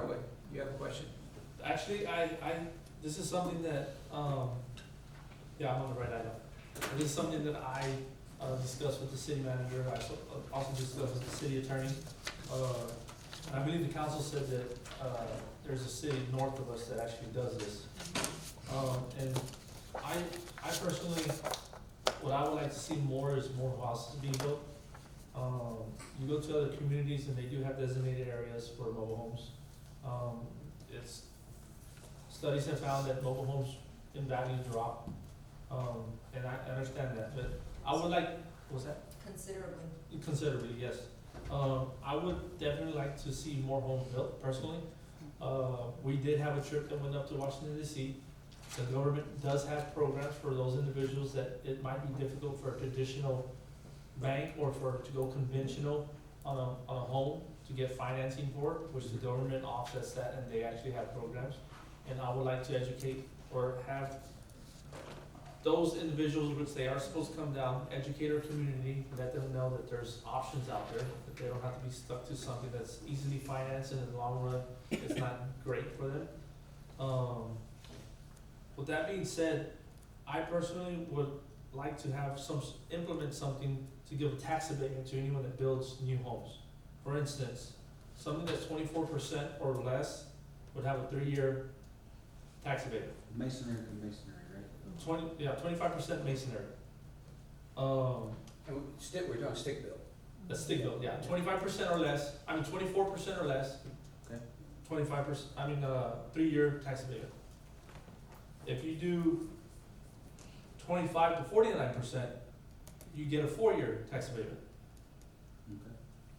Hardaway, you have a question? Actually, this is something that, yeah, I'm on the right item. This is something that I, discussed with the city manager, also discussed with the city attorney. I believe the council said that, there's a city north of us that actually does this. And I personally, what I would like to see more is more houses being built. You go to other communities and they do have designated areas for mobile homes. Studies have found that mobile homes in value drop, and I understand that, but I would like, what's that? Considerably, yes. I would definitely like to see more homes built personally. We did have a trip that went up to Washington DC. The government does have programs for those individuals that it might be difficult for a traditional bank or to go conventional on a home to get financing for, which the government offsets that, and they actually have programs. And I would like to educate or have those individuals, which they are supposed to come down, educate our community, let them know that there's options out there, that they don't have to be stuck to something that's easily financed and in the long run, it's not great for them. With that being said, I personally would like to have implement something to give a tax abatement to anyone that builds new homes. For instance, something that's 24% or less would have a 3-year tax abatement. Masonry to masonry, right? 25% masonry. And we're talking stick built. That's stick built, yeah, 25% or less, 24% or less. Okay. 25%, 3-year tax abatement. If you do 25 to 49%, you get a 4-year tax abatement. Okay.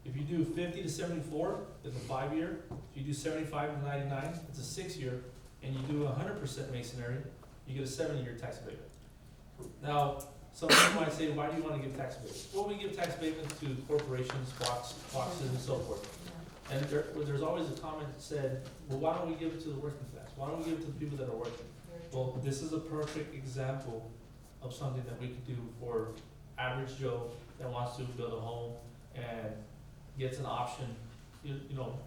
If you do 50 to 74, it's a 5-year. If you do 75 to 99, it's a 6-year. And you do 100% masonry, you get a 7-year tax abatement. Now, some people might say, why do you want to give tax abatement? Well, we give tax abatement to corporations, boxes, and so forth. And there's always a comment that said, well, why don't we give it to the working class? Why don't we give it to the people that are working? Well, this is a perfect example of something that we could do for average Joe that wants to build a home and gets an option. You know,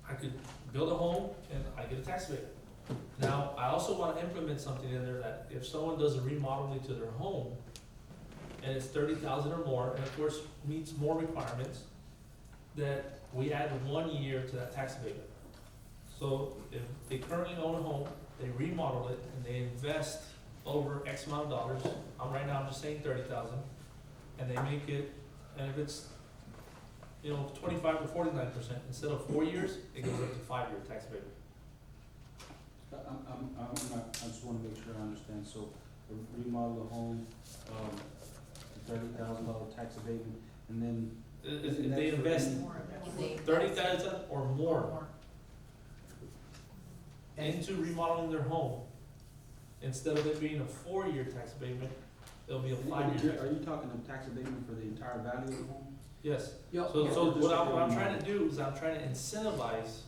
I could build a home and I get a tax abatement. Now, I also want to implement something in there that if someone does a remodeling to their home and it's 30,000 or more, and of course meets more requirements, that we add 1 year to that tax abatement. So if they currently own a home, they remodel it and they invest over X amount of dollars, right now I'm just saying 30,000, and they make it, and if it's 25 to 49%, instead of 4 years, it goes up to 5-year tax abatement. I just wanna make sure I understand, so remodel the home, $30,000 tax abatement, and then. If they invest 30,000 or more into remodeling their home, instead of it being a 4-year tax abatement, it'll be a 5-year. Are you talking a tax abatement for the entire value of the home? Yes. Yeah. So what I'm trying to do is I'm trying to incentivize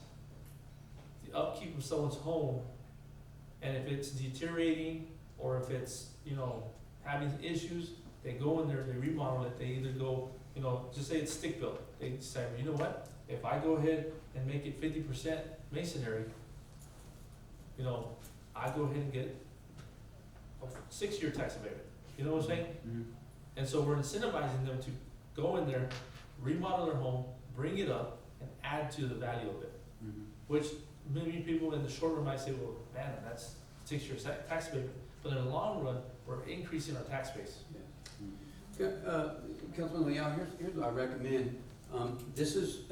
the upkeep of someone's home, and if it's deteriorating or if it's having issues, they go in there, they remodel it. They either go, just say it's stick built. They say, you know what? If I go ahead and make it 50% masonry, I go ahead and get a 6-year tax abatement. You know what I'm saying? Mm-hmm. And so we're incentivizing them to go in there, remodel their home, bring it up, and add to the value of it. Mm-hmm. Which many people in the short run might say, well, man, that's 6-year tax abatement. But in the long run, we're increasing our tax base. Councilman Leal, here's what I recommend. This is,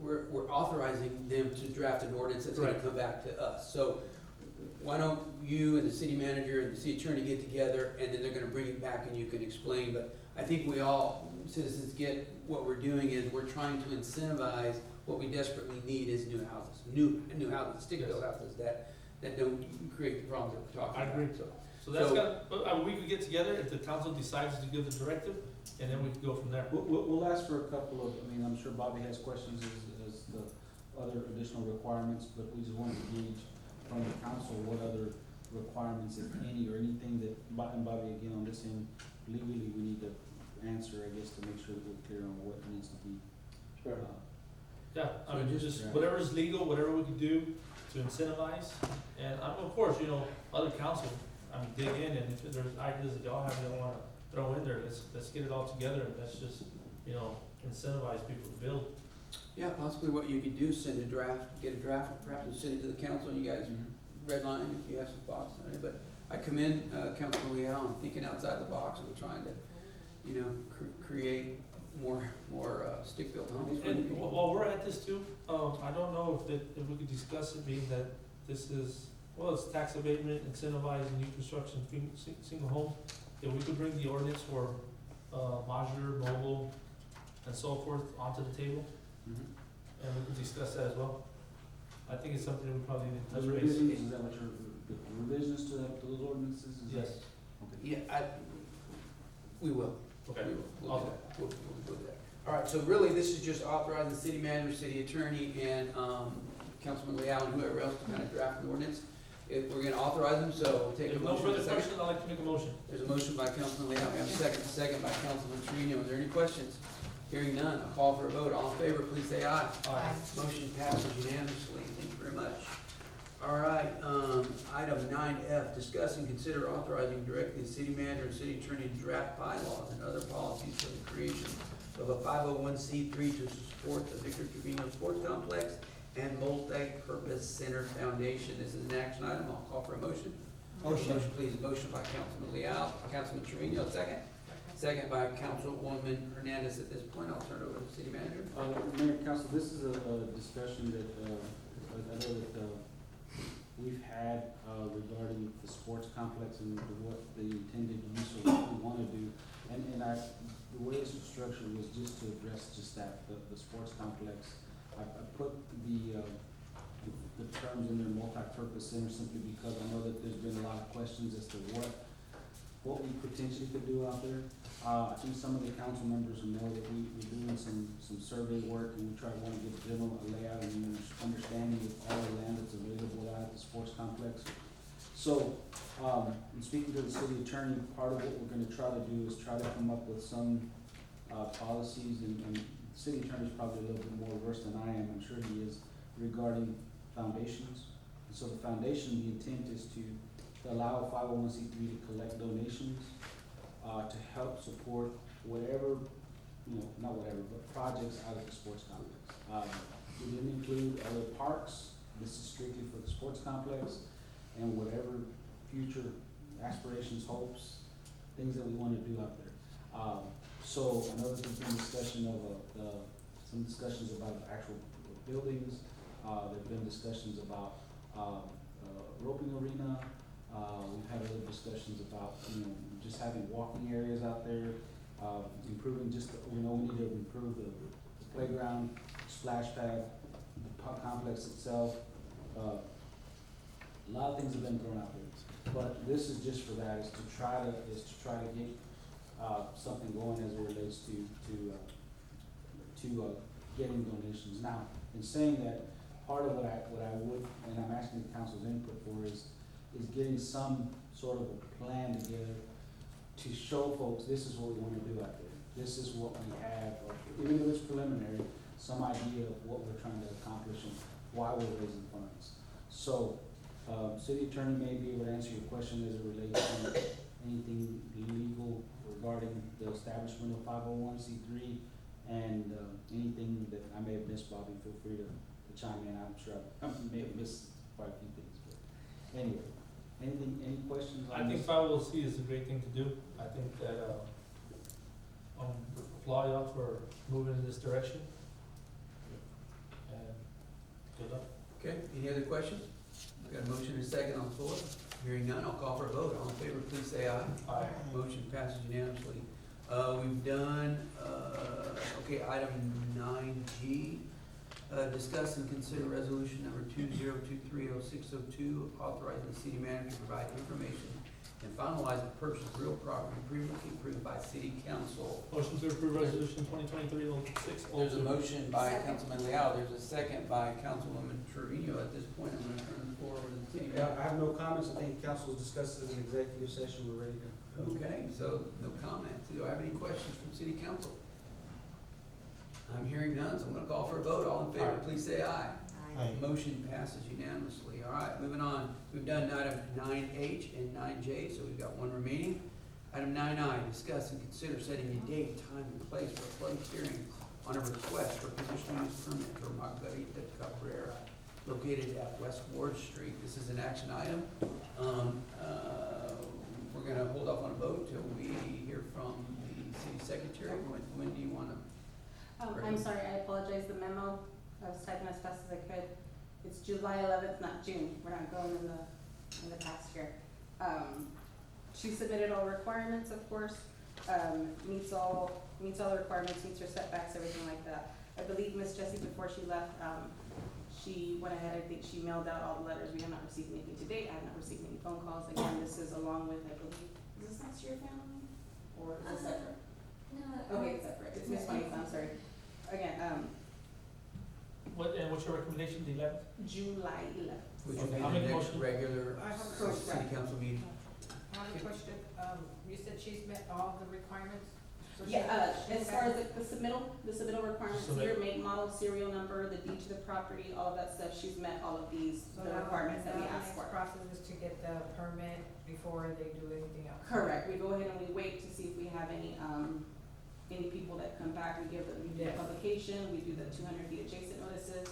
we're authorizing them to draft an ordinance that's gonna Right. come back to us. So why don't you and the city manager and the city attorney get together, and then they're gonna bring it back and you can explain. But I think we all, citizens, get what we're doing is we're trying to incentivize what we desperately need is new houses, new houses, stick-built houses that don't create the problems that we're talking I about. agree. So that's we could get together if the council decides to give the directive, and then we can go from there. We'll ask for a couple of, I'm sure Bobby has questions as the other additional requirements, but we just wanted to gauge from the council what other requirements, if any, or anything that, and Bobby, again, on this end, legally, we need to answer, I guess, to make sure that we're clear on what needs to be. Sure. Yeah, I So mean, just- just whatever's legal, whatever we can do to incentivize, and of course, you know, other council, I mean, dig in, and if there's ideas that y'all have, y'all wanna throw in there, let's get it all together, and let's just, you know, incentivize people to build. Yeah, possibly what you could do, send a draft, get a draft, perhaps and send it to the council, and you guys redline if you have some thoughts on it, but I commend, Councilman Leal on thinking outside the box and trying to, you know, create more, stick-built homes for the And people. while we're at this too, I don't know if we could discuss it being that this is, well, it's tax abatement, incentivizing new construction, single home. If we could bring the ordinance for, modular, mobile, and so forth onto the table, Mhm. and we could discuss that as well. I think it's something we probably need to As touch base. revisions, is that what your, the revisions to that, to those ordinances? Is that- Yes, Okay. Yeah, we will. okay. We'll do that. We'll do that. All right, so really, this is just authorizing the city manager, city attorney, and, Councilman Leal, and whoever else to kind of draft an ordinance. We're gonna authorize them, so take a If no motion. further Second. questions, I'd like to make a motion. There's a motion by Councilman Leal, we have a second by Councilman Trino. Is there any questions? Hearing none, I'll call for a vote. All in favor, please say aye. Aye. Motion passes unanimously. Thank you very much. All right, item 9F, discuss and consider authorizing directly the city manager and city attorney to draft bylaws and other policies for the creation of a 501c3 to support the Victor Trevino Sports Complex and Multi-Purpose Center Foundation. This is an action item. I'll call for a motion. Motion, please. Motion by Councilman Leal, Councilman Trevino, second. Second by Councilwoman Hernandez. At this point, I'll turn it over to the city manager. Mayor, council, this is a discussion that, I know that, we've had, regarding the sports complex and what the intended use or what we wanna do. And the way it's structured was just to address just that, the sports complex. I put the terms in there, multi-purpose center, simply because I know that there's been a lot of questions as to what we potentially could do out there. I think some of the council members know that we're doing some survey work, and we wanna get a general layout and understanding of all the land that's available out at the sports complex. So, in speaking to the city attorney, part of what we're gonna try to do is try to come up with some, policies, and the city attorney's probably a little bit more versed than I am, I'm sure he is, regarding foundations. And so the foundation, the intent is to allow 501c3 to collect donations, to help support whatever, not whatever, but projects out of the sports complex. We didn't include other parks, this is strictly for the sports complex, and whatever future aspirations, hopes, things that we wanna do out there. So I know that there's been discussion of, some discussions about actual buildings, there've been discussions about, roping arena. We've had other discussions about, just having walking areas out there, improving we need to improve the playground, splash pad, the complex itself. A lot of things have been thrown out there, but this is just for that, is to try to get, something going as it relates to getting donations. Now, in saying that, part of what I would, and I'm asking the council's input for is getting some sort of a plan together to show folks, this is what we wanna do out there. This is what we have, or even though it's preliminary, some idea of what we're trying to accomplish and why we're raising funds. So, city attorney may be able to answer your question as it relates to anything legal regarding the establishment of 501c3, and, anything that I may have missed, Bobby, feel free to chime in. I'm sure I may have missed quite a few things, but anyway. Any questions on I think this? 501c is a great thing to do. I think that, applaud y'all for moving in this direction. And good luck. Okay, any other questions? We've got a motion and a second on the floor. Hearing none, I'll call for a vote. All in favor, please say aye. Aye. Motion passes unanimously. We've done, item 9G. Discuss and consider resolution number 20230602, authorizing the city manager to provide information and finalize the purchase of real property previously approved by city council. Motion to approve resolution 2023-06. There's a motion by Councilman Leal, there's a second by Councilwoman Trevino. At this point, I'm gonna turn the floor over to the city Yeah, manager. I have no comments. I think council has discussed it in executive session. We're ready to. Okay, so no comments. Do I have any questions from city council? I'm hearing none, so I'm gonna call for a vote. All in favor, Aye. please say aye. Aye. Motion passes unanimously. All right, moving on. We've done item 9H and 9J, so we've got one remaining. Item 9I, discuss and consider setting a date, time, and place for a public hearing on a request for conditional use permit for Margarita Cabrera located at West Ward Street. This is an action item. We're gonna hold off on a vote till we hear from the city secretary. When do you wanna? I'm sorry, I apologize, the memo, I was typing as fast as I could. It's July 11th, not June, we're not going in the past here. She submitted all requirements, of course, meets all the requirements, meets her setbacks, everything like that. I believe Miss Jessie, before she left, she went ahead, I think she mailed out all the letters, we have not received anything to date, I have not received any phone calls. Again, this is along with, I believe, is this next to your family? Or is it separate? Okay, it's separate, it's Miss Funny, I'm sorry. Again, What's your recommendation, the 11th? July 11th. Which Okay, will I'll be make the a next motion. regular I have a question. city council meeting. I have a question, you said she's met all the requirements? So she- Yeah, she's as far met- as the submittal requirements, Submit. year, make, model, serial number, the deed to the property, all of that stuff, she's met all of these, So the now- requirements that we now the asked next for. process is to get the permit before they do anything else. Correct, we go ahead and we wait to see if we have any people that come back, we give them, we do the Yes. publication, we do the 200 feet adjacent notices.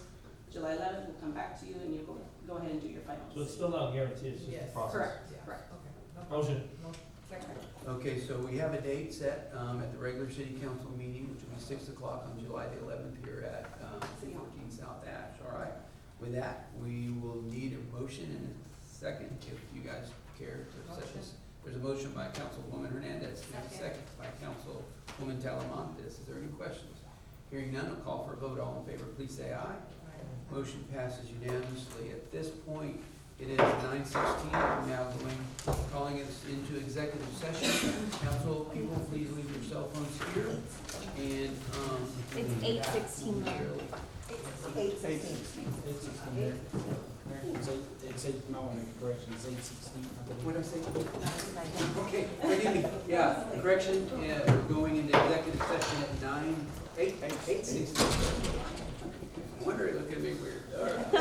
July 11th, we'll come back to you and you'll go ahead and do your final So it's decision. still not guaranteed, it's just a Yes. process. Correct, Yeah, correct. okay. No problem. Motion. Second. Okay, so we have a date set, at the regular city council meeting, which will be 6 o'clock on July the 11th here at, City Hall. 14 South Ash, all right? With that, we will need a motion and a second, if you guys care to set this. There's a motion by Councilwoman Hernandez, and a second by Councilwoman Talamontes. Is there any questions? Hearing none, I'll call for a vote. All in favor, please say aye. Motion passes unanimously. At this point, it is 9:16. We're now calling us into executive session. Council people, please leave your cell phones here. And, It's 8:16 there. It's 8:16 there. It's eight, no, I make a correction, it's 8:16. what did I say? Okay, forgive me. Yeah, correction, we're going into executive session at 8:16. I wonder, look at me weird. All right.